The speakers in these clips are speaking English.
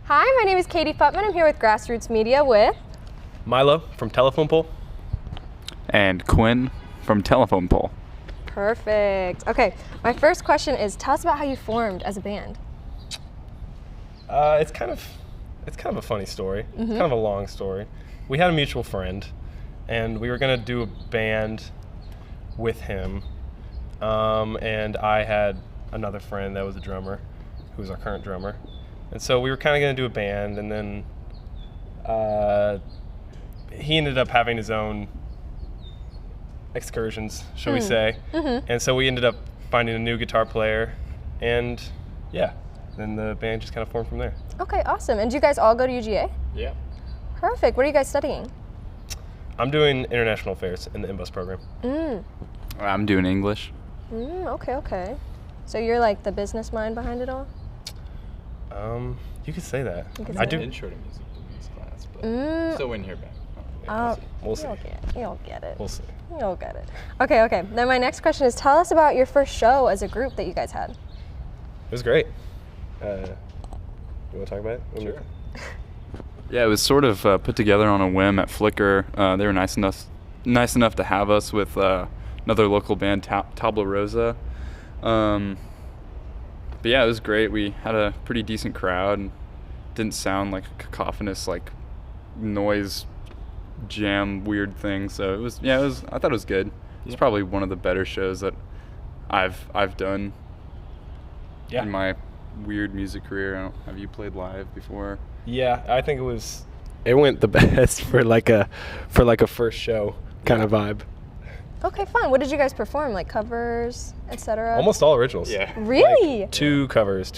Hi, my name is Katie Putman. I'm here with Grassroots Media with Milo from Telephone Pole. And Quinn from Telephone Pole. Perfect. Okay, my first question is, tell us about how you formed as a band. It's kind of a funny story. It's kind of a long story. We had a mutual friend, and we were gonna do a band with him. And I had another friend that was a drummer, who's our current drummer. And so we were kind of gonna do a band, and then he ended up having his own excursions, shall we say. And so we ended up finding a new guitar player, and yeah, then the band just kind of formed from there. Okay, awesome. And do you guys all go to UGA? Yeah. Perfect. What are you guys studying? I'm doing international affairs in the IMBUS program. I'm doing English. Okay. So you're like the business mind behind it all? You could say that. I do intro to music in this class, but still wouldn't hear back. We'll see. You'll get it. We'll see. You'll get it. Okay. Then my next question is, tell us about your first show as a group that you guys had. It was great. You want to talk about it? Sure. Yeah, it was sort of put together on a whim at Flickr. They were nice enough to have us with another local band, Tabla Rosa. But yeah, it was great. We had a pretty decent crowd and didn't sound like a cacophonous, like noise jam weird thing. So I thought it was good. It's probably one of the better shows that I've done in my weird music career. Have you played live before? Yeah, I think it went the best for like a first show kind of vibe. Okay, fun. What did you guys perform? Like covers, etc.? Almost all originals. Yeah. Really? Like 3 covers.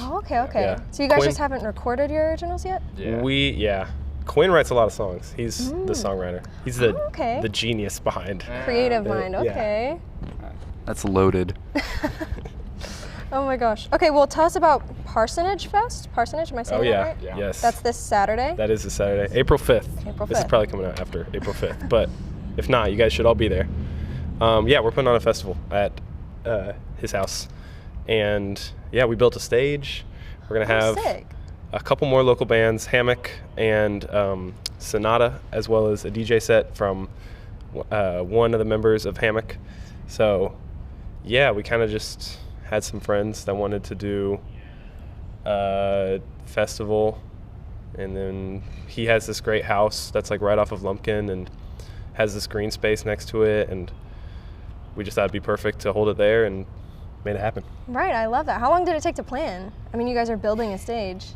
Oh, okay. Yeah. So you guys Quinn- just haven't recorded your originals yet? Yeah. Quinn writes a lot of songs. He's the songwriter. He's the genius behind. Creative mind. Okay. That's loaded. Oh my gosh. Okay, well, tell us about Parsonage Fest. Parsonage, am I saying that right? Yeah. Yes. That's this Saturday? That is this Saturday, April 5th. April This is 5th. probably coming out after April 5th, but if not, you guys should all be there. We're putting on a festival at his house, and we built a stage. We're gonna have sick. a couple more local bands, Hammock and Sonata, as well as a DJ set from one of the members of Hammock. So we kind of just had some friends that wanted to do a festival, and then he has this great house that's like right off of Lumpkin and has this green space next to it, and we just thought it'd be perfect to hold it there, and made it happen. Right, I love that. How long did it take to plan? I mean, you guys are building a stage.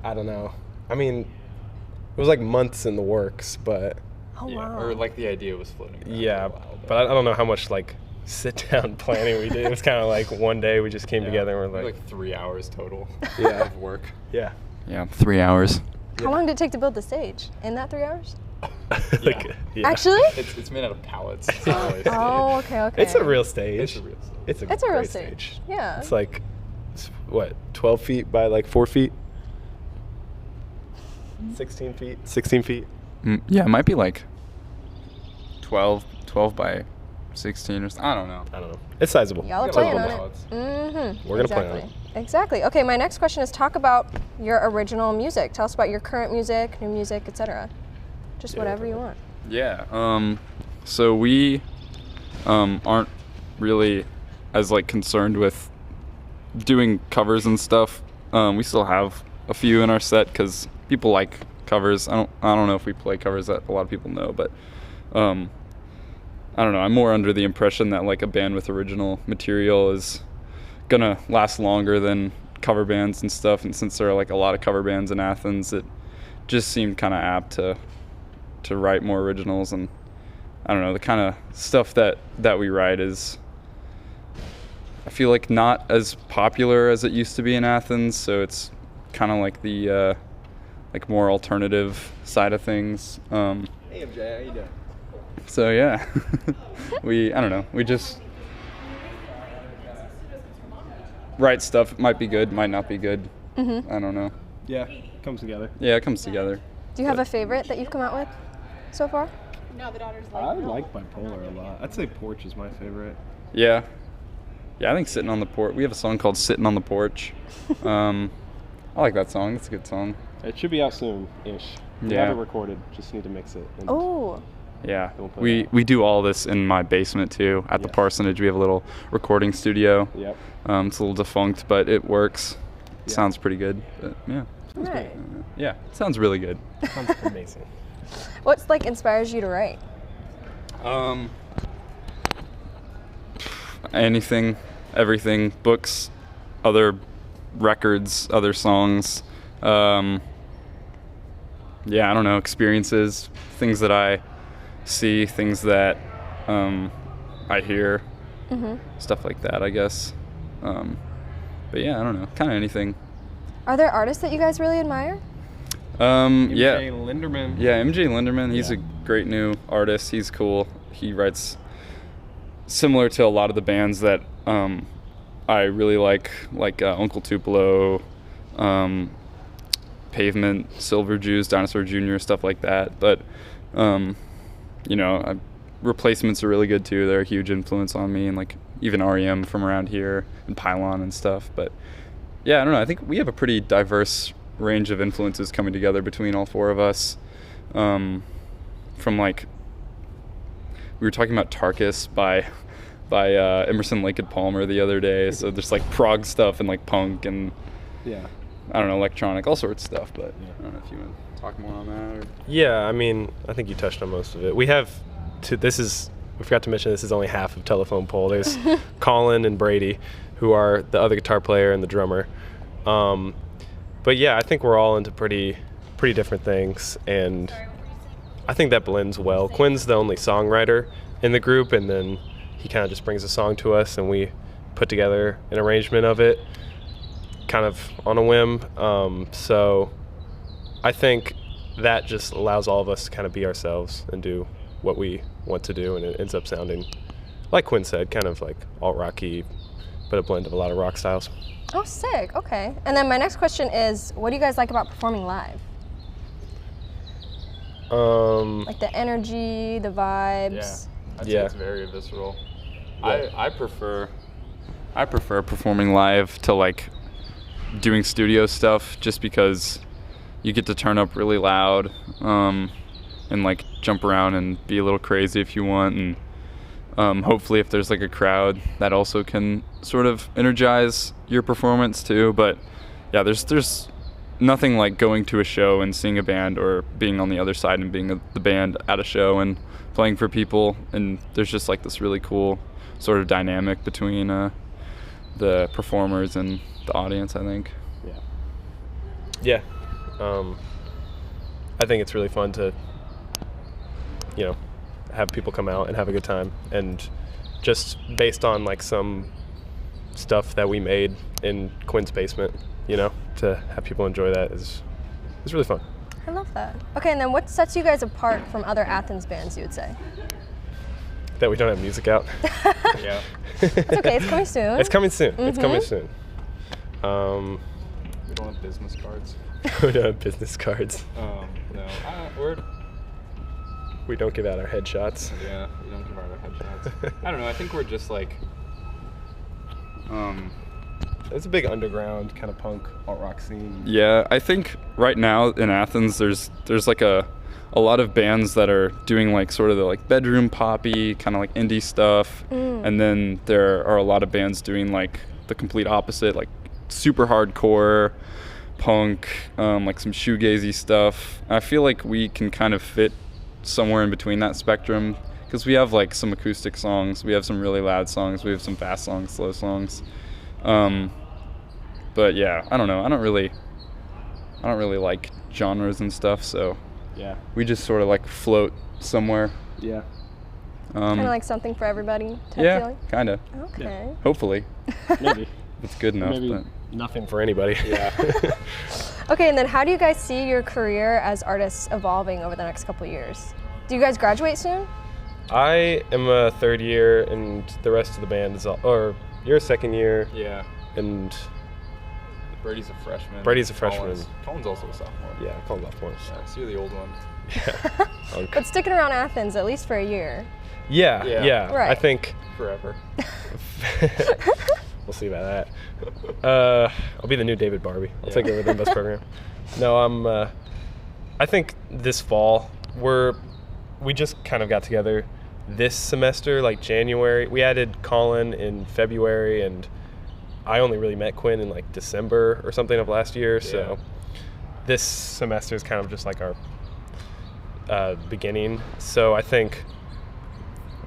I don't know. I mean, it was like months in the works, but Oh, wow. Or like the idea was floating around yeah, for a while, but I don't know how much like sit down planning we did. It was kind of like one day we just came together and we're like 3 hours total of work. Yeah. 3 hours. How long did it take to build the stage? In that 3 hours? Actually? It's made out of pallets. Oh, okay. It's a real stage. It's a real stage. It's a real great stage. Yeah. It's like, what, 12 feet by like 4 feet? 16 feet? 16 feet? Yeah, it might be like 12 by 16 or something. I don't know. It's sizable. Y'all are It's playing sizable. on it. Mm-hmm. We're going to play on it. Exactly. Okay, my next question is, talk about your original music. Tell us about your current music, new music, etc. Just whatever you want. Yeah. So we aren't really as like concerned with doing covers and stuff. We still have a few in our set because people like covers. I don't know if we play covers that a lot of people know, but I don't know. I'm more under the impression that like a band with original material is gonna last longer than cover bands and stuff. And since there are like a lot of cover bands in Athens, it just seemed kind of apt to write more originals. And I don't know, the kind of stuff that we write is, I feel like, not as popular as it used to be in Athens. So it's kind of like the like more alternative side of things. Hey MJ, how you doing? So yeah, I don't know, we just write stuff. It might be good, might not be good. I don't know. Yeah, comes together. Yeah, it comes together. Do you have a favorite that you've come out with so far? I like Bipolar a lot. I'd say Porch is my favorite. Yeah, I think Sitting on the Porch. We have a song called Sitting on the Porch. I like that song. It's a good song. It should be out soon-ish. We Yeah. have it recorded. Just need to mix it. And Oh, Yeah, Don't put it we out. we do all this in my basement too. At the Yes. parsonage, we have a little recording studio. Yep. It's a little defunct, but it works. Yeah. Sounds pretty good. But yeah, right. yeah, it sounds really good. Sounds amazing. What's like inspires you to write? Anything, everything, books, other records, other songs. Yeah, I don't know, experiences, things that I see, things that I hear, stuff like that, I guess. But yeah, I don't know, kind of anything. Are there artists that you guys really admire? Yeah. Linderman. Yeah, MJ Linderman, he's Yeah. a great new artist. He's cool. He writes similar to a lot of the bands that I really like Uncle Tupelo, Pavement, Silver Jews, Dinosaur Jr., stuff like that. But, Replacements are really good too. They're a huge influence on me, and like even REM from around here and Pylon and stuff. But yeah, I don't know. I think we have a pretty diverse range of influences coming together between all four of us. From like, we were talking about Tarkus by Emerson, Lake and Palmer the other day. So there's like prog stuff and like punk and Yeah. I don't know, electronic, all sorts of stuff. But Yeah. I don't know if you want to talk more on that. Or... Yeah, I mean, I think you touched on most of it. We have we forgot to mention this is only half of Telephone Pole. There's Colin and Brady, who are the other guitar player and the drummer. But yeah, I think we're all into pretty different things, and I think that blends well. Quinn's the only songwriter in the group, and then he kind of just brings a song to us, and we put together an arrangement of it, kind of on a whim. So I think that just allows all of us to kind of be ourselves and do what we want to do, and it ends up sounding, like Quinn said, kind of like alt-rocky, but a blend of a lot of rock styles. Oh, sick. Okay. And then my next question is, what do you guys like about performing live? Like the energy, the vibes. I'd Yeah. say it's very visceral. I prefer performing live to like doing studio stuff, just because you get to turn up really loud and like jump around and be a little crazy if you want, and hopefully if there's like a crowd, that also can sort of energize your performance too. But yeah, there's nothing like going to a show and seeing a band, or being on the other side and being the band at a show and playing for people, and there's just like this really cool sort of dynamic between the performers and the audience, I think. Yeah. I think it's really fun to, have people come out and have a good time, and just based on like some stuff that we made in Quinn's basement, to have people enjoy that is really fun. I love that. Okay, and then what sets you guys apart from other Athens bands, you would say? That we don't have music out. Yeah. It's okay, it's coming soon. It's coming soon. It's coming soon. We don't have business cards. We don't have business cards. No. We don't give out our headshots. Yeah, we don't give out our headshots. I don't know. I think we're just like. It's a big underground kind of punk alt rock scene. Yeah, I think right now in Athens, there's like a lot of bands that are doing like sort of the like bedroom poppy kind of like indie stuff, and then there are a lot of bands doing like the complete opposite, like super hardcore punk, like some shoegazy stuff. I feel like we can kind of fit somewhere in between that spectrum, because we have like some acoustic songs, we have some really loud songs, we have some fast songs, slow songs. But yeah, I don't know. I don't really like genres and stuff, so Yeah. we just sort of like float somewhere. Yeah. Kind of like something for everybody type Yeah, feeling? kind of. Okay. Hopefully, Maybe. it's good enough. Maybe But nothing for anybody. Yeah. Okay, and then how do you guys see your career as artists evolving over the next couple years? Do you guys graduate soon? I am a third year, and the rest of the band is or you're a second year, yeah, and Brady's a freshman. Brady's a freshman. Colin's also a sophomore. yeah, I call them off once. Yeah, so you're the old one. Yeah. Punk. But sticking around Athens at least for a year. Yeah. Yeah. Right. I think Forever. we'll see about that. I'll be the new David Barbie. I'll take over the bus program. No, I think this fall we just kind of got together this semester, like January. We added Colin in February, and I only really met Quinn in like December or something of last year. So this semester is kind of just like our beginning. So I think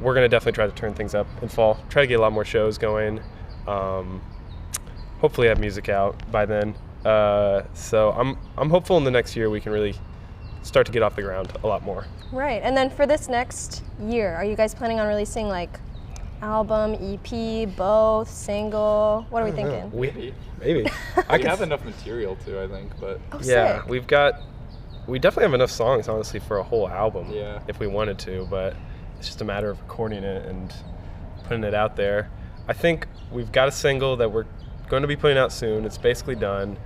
we're going to definitely try to turn things up in fall, try to get a lot more shows going. Hopefully have music out by then. So I'm hopeful in the next year we can really start to get off the ground a lot more. Right. And then for this next year, are you guys planning on releasing like album, EP, both, single? What are we thinking? Maybe. We have enough material too, I think, but Yeah, sick. we definitely have enough songs, honestly, for a whole album. Yeah. If we wanted to, but it's just a matter of recording it and putting it out there. I think we've got a single that we're going to be putting out soon. It's basically done.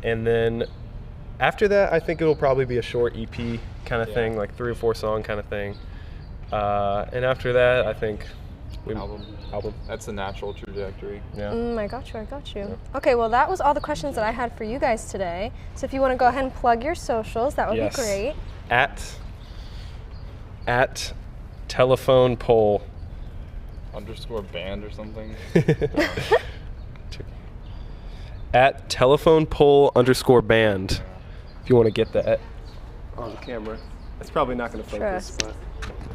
And then after that, I think it'll probably be a short EP kind of thing, like 3 or 4 song kind of thing. And after that, I think album. That's the natural trajectory. Yeah. I got you. Yeah. Okay, well, that was all the questions that I had for you guys today. So if you want to go ahead and plug your socials, that would be great. At telephone pole _band or something. At telephone pole _band. If you want to get that on camera. It's probably not going to focus, Trust.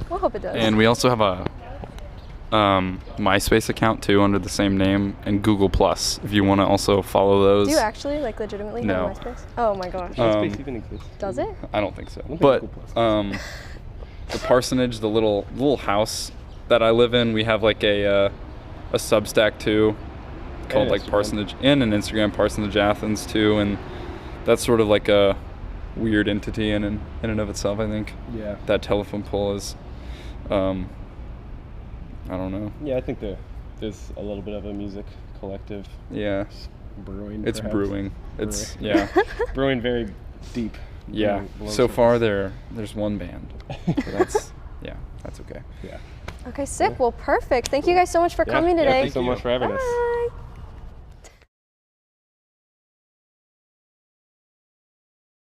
We'll hope it does. And we also have a MySpace account too under the same name, and Google Plus if you want to also follow those. Do you actually like legitimately No. have MySpace? Oh my gosh. MySpace even exists. Does it? I don't think so. think But Google Plus the parsonage, the little house that I live in, we have like a Substack too, called like Instagram. Parsonage, and an Instagram, Parsonage Athens too, and that's sort of like a weird entity in and of itself. I think Yeah. that telephone pole is, I don't know. Yeah, I think there's a little bit of a music collective Yeah, brewing. it's perhaps. brewing. It's Brewing. yeah, Brewing very deep. yeah. Very below So far surface. there's one band. So that's that's okay. Yeah. Okay, sick. Well, perfect. Thank you guys so much for coming Yeah, today. thanks so much for having us. Bye.